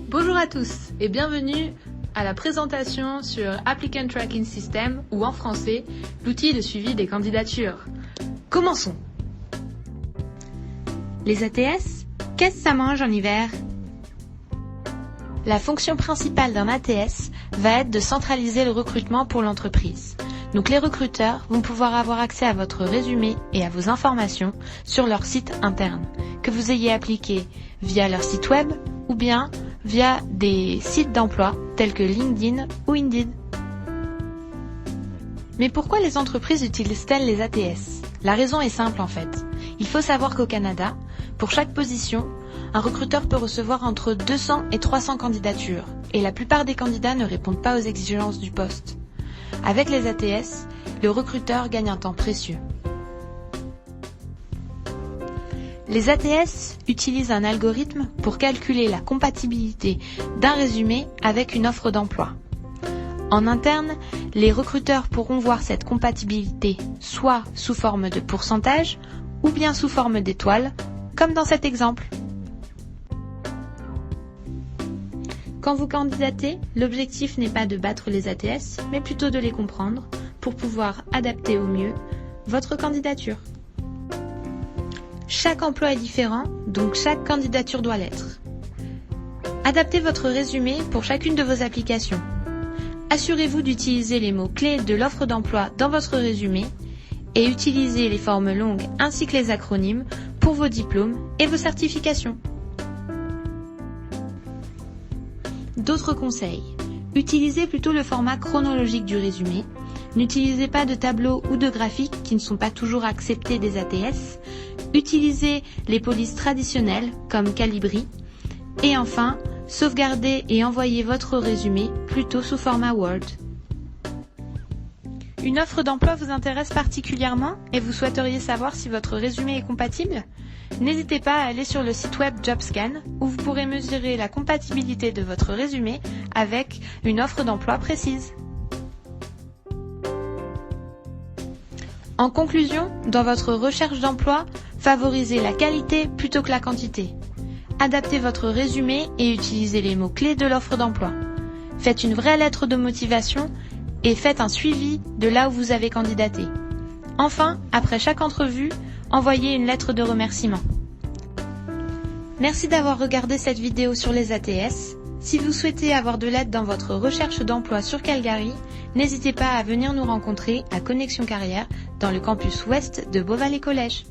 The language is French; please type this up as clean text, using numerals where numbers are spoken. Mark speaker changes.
Speaker 1: Bonjour à tous et bienvenue à la présentation sur Applicant Tracking System ou en français, l'outil de suivi des candidatures. Commençons.
Speaker 2: Les ATS, qu'est-ce que ça mange en hiver? La fonction principale d'un ATS va être de centraliser le recrutement pour l'entreprise. Donc les recruteurs vont pouvoir avoir accès à votre résumé et à vos informations sur leur site interne, que vous ayez appliqué via leur site web ou bien via des sites d'emploi tels que LinkedIn ou Indeed. Mais pourquoi les entreprises utilisent-elles les ATS? La raison est simple en fait. Il faut savoir qu'au Canada, pour chaque position, un recruteur peut recevoir entre 200 et 300 candidatures et la plupart des candidats ne répondent pas aux exigences du poste. Avec les ATS, le recruteur gagne un temps précieux. Les ATS utilisent un algorithme pour calculer la compatibilité d'un résumé avec une offre d'emploi. En interne, les recruteurs pourront voir cette compatibilité soit sous forme de pourcentage ou bien sous forme d'étoiles, comme dans cet exemple. Quand vous candidatez, l'objectif n'est pas de battre les ATS, mais plutôt de les comprendre pour pouvoir adapter au mieux votre candidature. Chaque emploi est différent, donc chaque candidature doit l'être. Adaptez votre résumé pour chacune de vos applications. Assurez-vous d'utiliser les mots-clés de l'offre d'emploi dans votre résumé et utilisez les formes longues ainsi que les acronymes pour vos diplômes et vos certifications. D'autres conseils. Utilisez plutôt le format chronologique du résumé. N'utilisez pas de tableaux ou de graphiques qui ne sont pas toujours acceptés des ATS. Utilisez les polices traditionnelles comme Calibri. Et enfin, sauvegardez et envoyez votre résumé plutôt sous format Word. Une offre d'emploi vous intéresse particulièrement et vous souhaiteriez savoir si votre résumé est compatible? N'hésitez pas à aller sur le site web JobScan où vous pourrez mesurer la compatibilité de votre résumé avec une offre d'emploi précise. En conclusion, dans votre recherche d'emploi, favorisez la qualité plutôt que la quantité. Adaptez votre résumé et utilisez les mots-clés de l'offre d'emploi. Faites une vraie lettre de motivation et faites un suivi de là où vous avez candidaté. Enfin, après chaque entrevue, envoyez une lettre de remerciement. Merci d'avoir regardé cette vidéo sur les ATS. Si vous souhaitez avoir de l'aide dans votre recherche d'emploi sur Calgary, n'hésitez pas à venir nous rencontrer à Connexion Carrière dans le campus ouest de Beauvalley Collège.